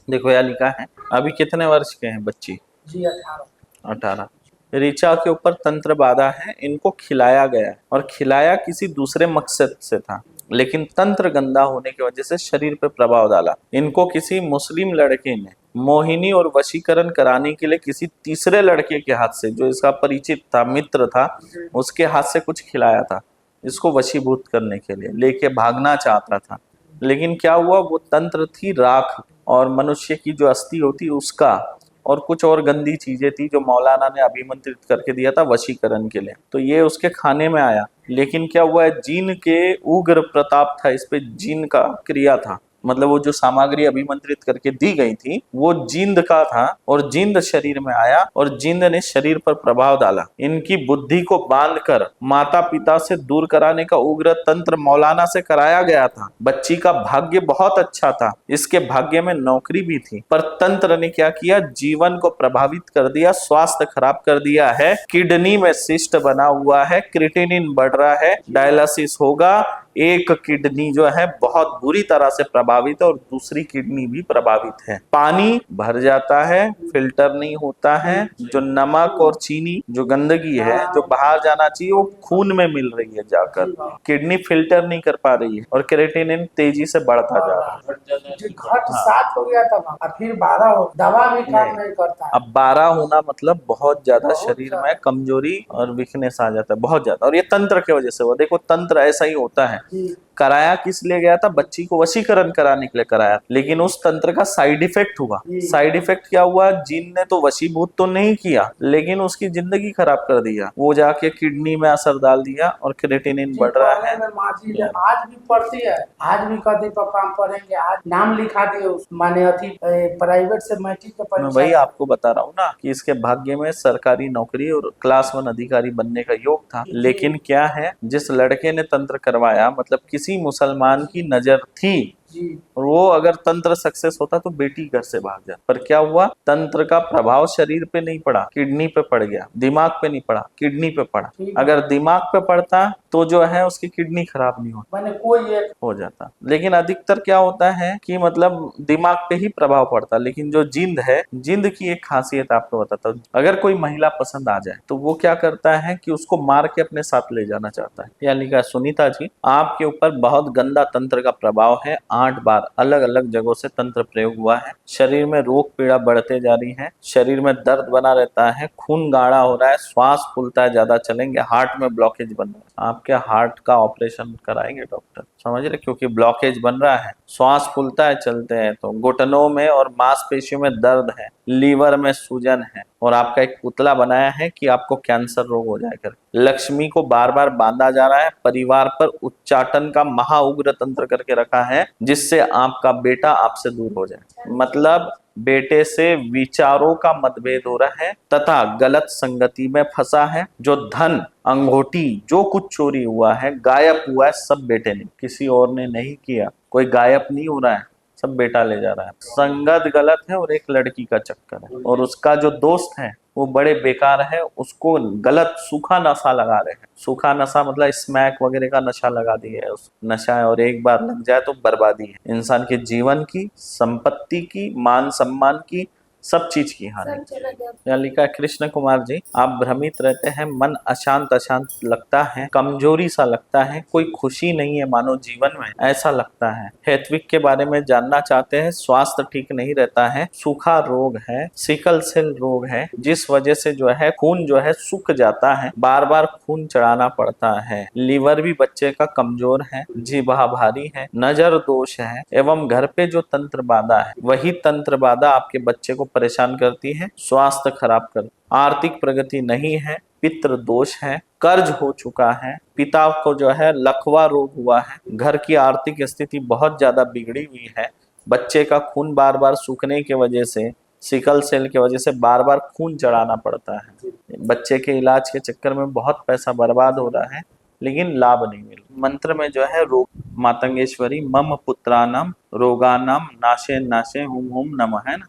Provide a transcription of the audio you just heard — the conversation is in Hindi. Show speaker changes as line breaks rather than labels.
देखो यहाँ लिखा है, अभी कितने वर्ष के हैं बच्ची?
जी 18।
18। ऋचा के ऊपर तंत्र बाधा है, इनको खिलाया गया है और खिलाया किसी दूसरे मकसद से था, लेकिन तंत्र गंदा होने की वजह से शरीर पे प्रभाव डाला। इनको किसी मुस्लिम लड़के ने मोहिनी और वशीकरण कराने के लिए किसी तीसरे लड़के के हाथ से, जो इसका परिचित था, मित्र था, उसके हाथ से कुछ खिलाया था इसको वशीभूत करने के लिए। लेके भागना चाहता था, लेकिन क्या हुआ, वो तंत्र थी राख और मनुष्य की जो अस्थि होती उसका, और कुछ और गंदी चीजें थी जो मौलाना ने अभिमंत्रित करके दिया था वशीकरण के लिए। तो ये उसके खाने में आया, लेकिन क्या हुआ है, जीन के उग्र प्रताप था इस पे, जीन का क्रिया था, मतलब वो जो सामग्री अभिमंत्रित करके दी गई थी वो जिंद का था, और जिंद शरीर में आया और जिंद ने शरीर पर प्रभाव डाला। इनकी बुद्धि को बांधकर माता पिता से दूर कराने का उग्र तंत्र मौलाना से कराया गया था। बच्ची का भाग्य बहुत अच्छा था, इसके भाग्य में नौकरी भी थी, पर तंत्र ने क्या किया, जीवन को प्रभावित कर दिया, स्वास्थ्य खराब कर दिया है। किडनी में सिस्ट बना हुआ है, क्रिएटिनिन बढ़ रहा है, डायलिसिस होगा, एक किडनी जो है बहुत बुरी तरह से प्रभावित है और दूसरी किडनी भी प्रभावित है। पानी भर जाता है, फिल्टर नहीं होता है, जो नमक और चीनी जो गंदगी है जो बाहर जाना चाहिए वो खून में मिल रही है जाकर, किडनी फिल्टर नहीं कर पा रही है और क्रिएटिनिन तेजी से बढ़ता जा रहा है।
जी घट
हाँ।
7 हो गया था और फिर 12 हो, दवा भी काम नहीं करता है।
अब 12 होना मतलब बहुत ज्यादा
बहुत
शरीर
ज्यादा।
में कमजोरी और वीकनेस आ जाता है, बहुत ज्यादा, और ये तंत्र की वजह से हुआ। देखो तंत्र ऐसा ही होता है।
जी
कराया किस लिए गया था, बच्ची को वशीकरण कराने के लिए कराया, लेकिन उस तंत्र का साइड इफेक्ट हुआ।
जी।
साइड इफेक्ट क्या हुआ, जीन ने तो वशीभूत तो नहीं किया लेकिन उसकी जिंदगी खराब कर दिया, वो जाके किडनी में असर डाल दिया और क्रिएटिनिन
जी
बढ़ रहा
पढ़ने
है।
में माँ जी आज भी पढ़ती है, आज भी कहती पापा हम पढ़ेंगे, आज नाम लिखा दिए उस माने अथी प्राइवेट से मैट्रिक के
मैं
परीक्षा
वही
में।
आपको बता रहा हूँ ना कि इसके भाग्य में सरकारी नौकरी और क्लास 1 अधिकारी बनने का योग था, लेकिन क्या है, जिस लड़के ने तंत्र करवाया, मतलब किसी मुसलमान की नजर थी,
जी
और वो अगर तंत्र सक्सेस होता तो बेटी घर से भाग जाती। पर क्या हुआ, तंत्र का प्रभाव शरीर पे नहीं पड़ा, किडनी पे पड़ गया, दिमाग पे नहीं पड़ा, किडनी पे पड़ा।
ठीक है।
अगर दिमाग पे पड़ता तो जो है उसकी किडनी खराब नहीं होती,
मैंने कोई एक
हो जाता। लेकिन अधिकतर क्या होता है कि मतलब दिमाग पे ही प्रभाव पड़ता, लेकिन जो जिंद है, जिंद की एक खासियत आपको बताता हूँ। अगर कोई महिला पसंद आ जाए तो वो क्या करता है कि उसको मार के अपने साथ ले जाना चाहता है। या लिखा, सुनीता जी आपके ऊपर बहुत गंदा तंत्र का प्रभाव है, 8 बार अलग अलग जगहों से तंत्र प्रयोग हुआ है, शरीर में रोग पीड़ा बढ़ते जा रही है, शरीर में दर्द बना रहता है, खून गाढ़ा हो रहा है, श्वास फूलता है, ज्यादा चलेंगे, हार्ट में ब्लॉकेज बन रहा है, आपके हार्ट का ऑपरेशन कराएंगे डॉक्टर, समझ रहे, क्योंकि ब्लॉकेज बन रहा है, श्वास फूलता है, चलते हैं तो, घुटनों में और मांसपेशियों में दर्द है, लीवर में सूजन है, और आपका एक पुतला बनाया है कि आपको कैंसर रोग हो जाए कर। लक्ष्मी को बार बार बांधा जा रहा है, परिवार पर उच्चाटन का महाउग्र तंत्र करके रखा है जिससे आपका बेटा आपसे दूर हो जाए, मतलब बेटे से विचारों का मतभेद हो रहा है तथा गलत संगति में फंसा है। जो धन अंगूठी जो कुछ चोरी हुआ है, गायब हुआ है, सब बेटे ने, किसी और ने नहीं किया, कोई गायब नहीं हो रहा है, सब बेटा ले जा रहा है। संगत गलत है और एक लड़की का चक्कर है, और उसका जो दोस्त है वो बड़े बेकार है, उसको गलत सूखा नशा लगा रहे हैं। सूखा नशा मतलब स्मैक वगैरह का नशा लगा दिया है, उस नशा है, और एक बार लग जाए तो बर्बादी है, इंसान के जीवन की, संपत्ति की, मान सम्मान की, सब चीज की हानि। यहाँ लिखा है, कृष्ण कुमार जी आप भ्रमित रहते हैं, मन अशांत अशांत लगता है, कमजोरी सा लगता है, कोई खुशी नहीं है मानो जीवन में, ऐसा लगता है। हेत्विक के बारे में जानना चाहते हैं, स्वास्थ्य ठीक नहीं रहता है, सूखा रोग है, सिकल सेल रोग है, जिस वजह से जो है खून जो है सूख जाता है, बार बार खून चढ़ाना पड़ता है, लीवर भी बच्चे का कमजोर है, जीभा भारी है, नजर दोष है, एवं घर पे जो तंत्र बाधा है वही तंत्र बाधा आपके बच्चे को परेशान करती है, स्वास्थ्य खराब कर, आर्थिक प्रगति नहीं है, पितृ दोष है, कर्ज हो चुका है, पिता को जो है लकवा रोग हुआ है, घर की आर्थिक स्थिति बहुत ज्यादा बिगड़ी हुई है, बच्चे का खून बार बार सूखने की वजह से, सिकल सेल की वजह से बार बार खून चढ़ाना पड़ता है, बच्चे के इलाज के चक्कर में बहुत पैसा बर्बाद हो रहा है लेकिन लाभ नहीं मिल। मंत्र में जो है रोग मातंगेश्वरी मम पुत्रानाम रोगानाम नाशे नाशे हुम हुम नमः, है ना।